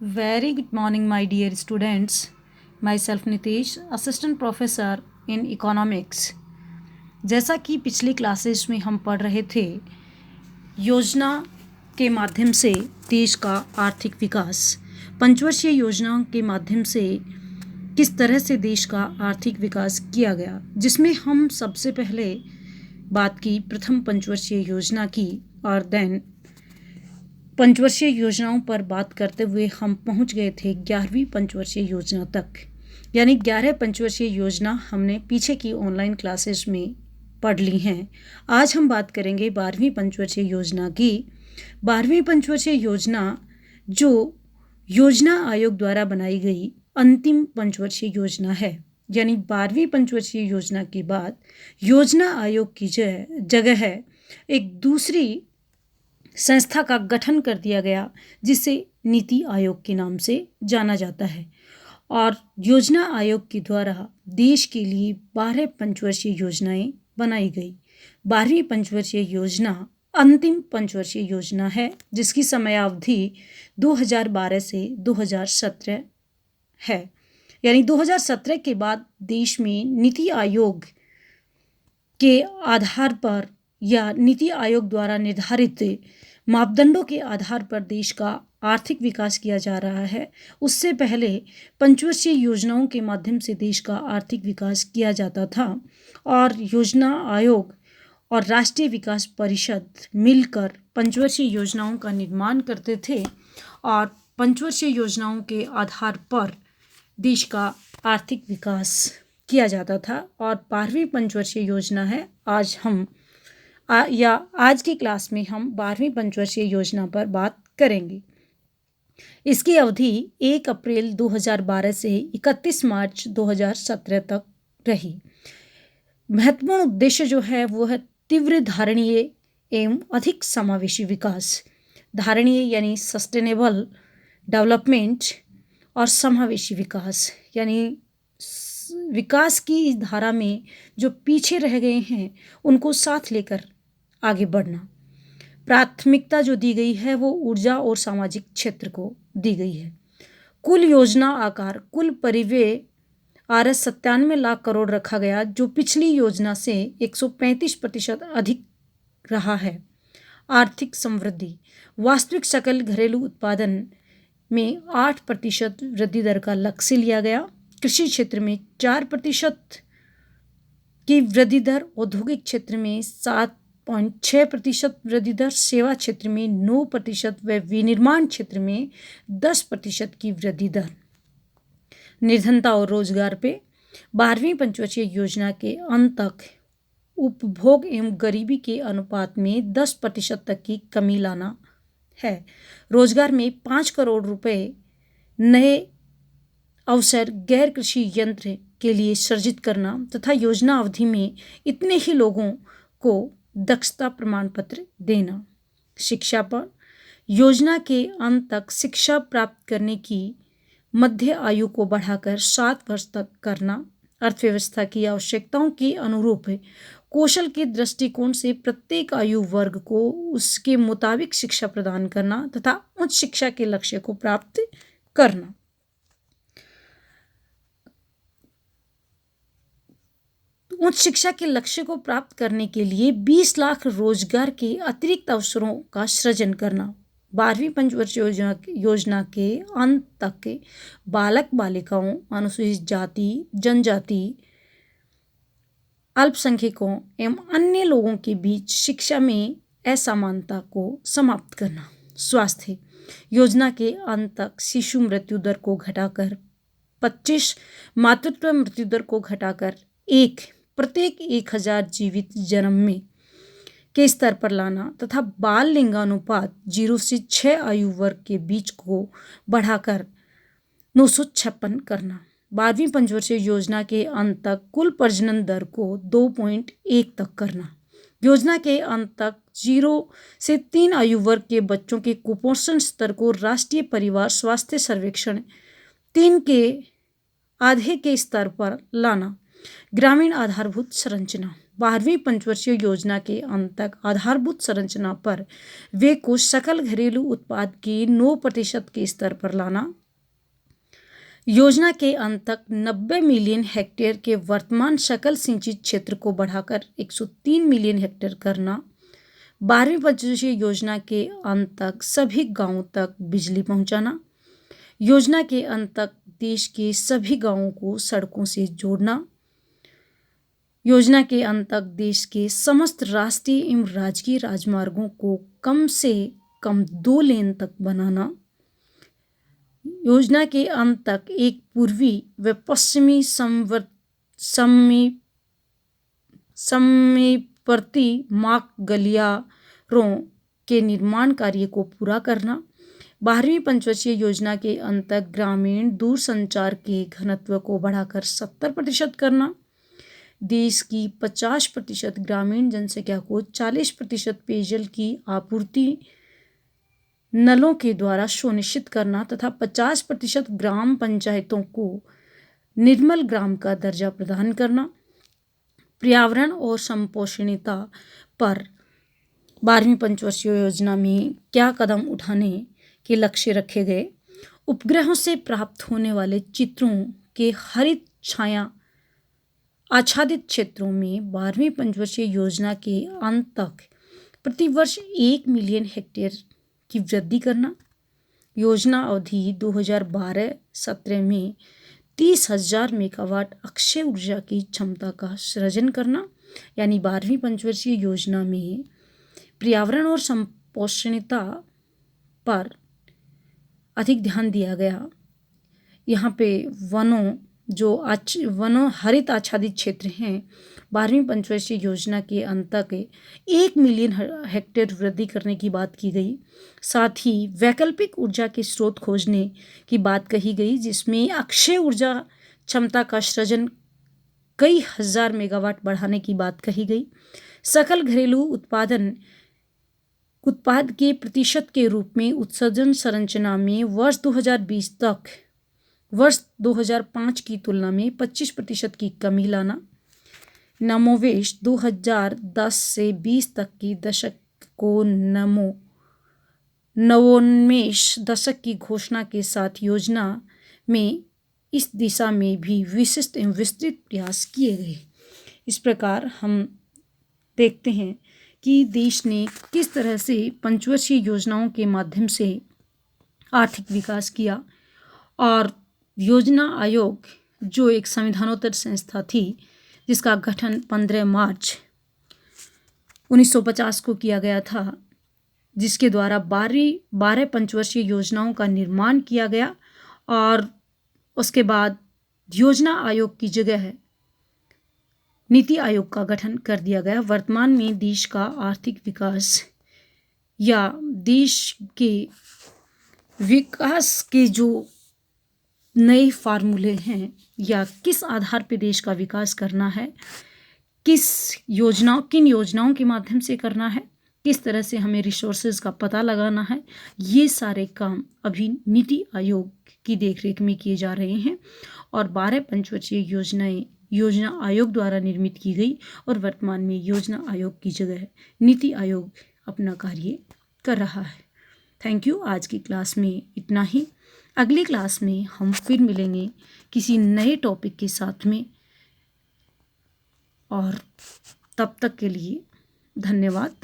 Very good morning, my dear students. Myself Nitish, Assistant Professor in Economics. जैसा कि पिछली classes में हम पढ़ रहे थे, योजना के माध्यम से देश का आर्थिक विकास, पंचवर्षीय योजना के माध्यम से किस तरह से देश का आर्थिक विकास किया गया, जिसमें हम सबसे पहले बात की प्रथम पंचवर्षीय योजना की और देन पंचवर्षीय योजनाओं पर बात करते हुए हम पहुंच गए थे 11वीं पंचवर्षीय योजना तक। यानी 11 पंचवर्षीय योजना हमने पीछे की ऑनलाइन क्लासेस में पढ़ ली हैं। आज हम बात करेंगे 12वीं पंचवर्षीय योजना की। 12वीं पंचवर्षीय योजना जो योजना आयोग द्वारा बनाई गई अंतिम पंचवर्षीय योजना है। यानी 12वीं पंचवर्षीय योजना के बाद योजना आयोग की जगह है एक दूसरी संस्था का गठन कर दिया गया, जिसे नीति आयोग के नाम से जाना जाता है। और योजना आयोग के द्वारा देश के लिए 12 पंचवर्षीय योजनाएं बनाई गई। 12वीं पंचवर्षीय योजना अंतिम पंचवर्षीय योजना है, जिसकी समयावधि 2012 से 2017 है। यानी 2017 के बाद देश में नीति आयोग के आधार पर या नीति आयोग द्वारा निर्धारित मापदंडों के आधार पर देश का आर्थिक विकास किया जा रहा है। उससे पहले पंचवर्षीय योजनाओं के माध्यम से देश का आर्थिक विकास किया जाता था और योजना आयोग और राष्ट्रीय विकास परिषद मिलकर पंचवर्षीय योजनाओं का निर्माण करते थे और पंचवर्षीय योजनाओं के आधार पर देश का आर्थिक विकास किया जाता था। और 12वीं पंचवर्षीय योजना है। आज की क्लास में हम 12वीं पंचवर्षीय योजना पर बात करेंगे। इसकी अवधि 1 अप्रैल 2012 से 31 मार्च 2017 तक रही। महत्वपूर्ण उद्देश्य जो है वो है तीव्र धारणीय एवं अधिक समावेशी विकास। धारणीय यानी सस्टेनेबल डेवलपमेंट और समावेशी विकास यानी विकास की धारा में जो पीछे रह गए हैं उनको साथ लेकर आगे बढ़ना। प्राथमिकता जो दी गई है वो ऊर्जा और सामाजिक क्षेत्र को दी गई है। कुल योजना आकार कुल परिव्यय Rs 97 लाख करोड़ रखा गया, जो पिछली योजना से 135% अधिक रहा है। आर्थिक समृद्धि वास्तविक सकल घरेलू उत्पादन में 8% वृद्धि दर का लक्ष्य लिया गया। कृषि क्षेत्र में 4% की वृद्धि दर, औद्योगिक क्षेत्र में 7.6% वृद्धि दर, सेवा क्षेत्र में 9% व विनिर्माण क्षेत्र में 10% की वृद्धि दर। निर्धनता और रोजगार पे 12वीं पंचवर्षीय योजना के अंत तक उपभोग एवं गरीबी के अनुपात में 10% तक की कमी लाना है। रोजगार में 5 करोड़ रुपए नए अवसर गैर कृषि यंत्र के लिए सृजित करना तथा योजना अवधि में इतने ही लोगों को दक्षता प्रमाण पत्र देना। शिक्षा पर योजना के अंत तक शिक्षा प्राप्त करने की मध्य आयु को बढ़ाकर 7 वर्ष तक करना। अर्थव्यवस्था की आवश्यकताओं के अनुरूप कौशल के दृष्टिकोण से प्रत्येक आयु वर्ग को उसके मुताबिक शिक्षा प्रदान करना तथा उच्च शिक्षा के लक्ष्य को प्राप्त करना। उच्च शिक्षा के लक्ष्य को प्राप्त करने के लिए 20 लाख रोजगार के अतिरिक्त अवसरों का सृजन करना। 12वीं पंचवर्षीय योजना के अंत तक बालक बालिकाओं, अनुसूचित जाति जनजाति, अल्पसंख्यकों एवं अन्य लोगों के बीच शिक्षा में असमानता को समाप्त करना। स्वास्थ्य योजना के अंत तक शिशु मृत्यु दर को घटाकर 25, मातृत्व मृत्यु दर को घटाकर 1 प्रत्येक 1000 जीवित जन्म में के स्तर पर लाना तथा बाल लिंगानुपात 0 से 6 आयु वर्ग के बीच को बढ़ाकर 956 करना। 12वीं पंचवर्षीय योजना के अंत तक कुल प्रजनन दर को 2.1 तक करना। योजना के अंत तक 0 से 3 आयु वर्ग के बच्चों के कुपोषण स्तर को राष्ट्रीय परिवार स्वास्थ्य सर्वेक्षण 3 के आधे के स्तर पर लाना। ग्रामीण आधारभूत संरचना 12वीं पंचवर्षीय योजना के अंत तक आधारभूत संरचना पर व्यय को सकल घरेलू उत्पाद के 9% के स्तर पर लाना, योजना के अंत तक 90 मिलियन हेक्टेयर के वर्तमान सकल सिंचित क्षेत्र को बढ़ाकर 103 मिलियन हेक्टेयर करना, 12वीं पंचवर्षीय योजना के अंत तक सभी गांवों तक बिजली पहुंचाना, योजना के अंत तक देश के सभी गांवों को सड़कों से जोड़ना, योजना के अंत तक देश के समस्त राष्ट्रीय एवं राजकीय राजमार्गों को कम से कम 2 लेन तक बनाना, योजना के अंत तक एक पूर्वी व पश्चिमी समीपवर्ती मार्ग गलियारों के निर्माण कार्य को पूरा करना, 12वीं पंचवर्षीय योजना के अंत तक ग्रामीण दूरसंचार के घनत्व को बढ़ाकर 70% करना, देश की 50% ग्रामीण जनसंख्या को 40% पेयजल की आपूर्ति नलों के द्वारा सुनिश्चित करना तथा 50% ग्राम पंचायतों को निर्मल ग्राम का दर्जा प्रदान करना, पर्यावरण और संपोषणीयता पर 12वीं पंचवर्षीय योजना में क्या कदम उठाने के लक्ष्य रखे गए, उपग्रहों से प्राप्त होने वाले चित्रों के हरित छाया आच्छादित क्षेत्रों में 12वीं पंचवर्षीय योजना के अंत तक प्रतिवर्ष 1 मिलियन हेक्टेयर की वृद्धि करना, योजना अवधि 2012-17 में 30,000 मेगावाट अक्षय ऊर्जा की क्षमता का सृजन करना, यानी 12वीं पंचवर्षीय योजना में पर्यावरण और संपोषणीयता पर अधिक ध्यान दिया गया। यहाँ पे वनों हरित आच्छादित क्षेत्र हैं, 12वीं पंचवर्षीय योजना के अंत तक 1 मिलियन हेक्टेयर वृद्धि करने की बात की गई। साथ ही वैकल्पिक ऊर्जा के स्रोत खोजने की बात कही गई, जिसमें अक्षय ऊर्जा क्षमता का सृजन कई हजार मेगावाट बढ़ाने की बात कही गई। सकल घरेलू उत्पाद के प्रतिशत के रूप में उत्सर्जन संरचना में वर्ष 2020 तक वर्ष 2005 की तुलना में 25% की कमी लाना, नवोन्मेष 2010 से 20 तक की दशक को नवोन्मेष दशक की घोषणा के साथ योजना में इस दिशा में भी विशिष्ट एवं विस्तृत प्रयास किए गए। इस प्रकार हम देखते हैं कि देश ने किस तरह से पंचवर्षीय योजनाओं के माध्यम से आर्थिक विकास किया, और योजना आयोग जो एक संविधानोत्तर संस्था थी जिसका गठन 15 मार्च 1950 को किया गया था, जिसके द्वारा 12 पंचवर्षीय योजनाओं का निर्माण किया गया, और उसके बाद योजना आयोग की जगह नीति आयोग का गठन कर दिया गया। वर्तमान में देश का आर्थिक विकास या देश के विकास के जो नए फार्मूले हैं या किस आधार पर देश का विकास करना है, किन योजनाओं के माध्यम से करना है, किस तरह से हमें रिसोर्सेज का पता लगाना है, ये सारे काम अभी नीति आयोग की देखरेख में किए जा रहे हैं। और 12 पंचवर्षीय योजनाएं योजना आयोग द्वारा निर्मित की गई, और वर्तमान में योजना आयोग की जगह नीति आयोग अपना कार्य कर रहा है। Thank you. आज की क्लास में इतना ही। अगली क्लास में हम फिर मिलेंगे किसी नए टॉपिक के साथ में, और तब तक के लिए धन्यवाद।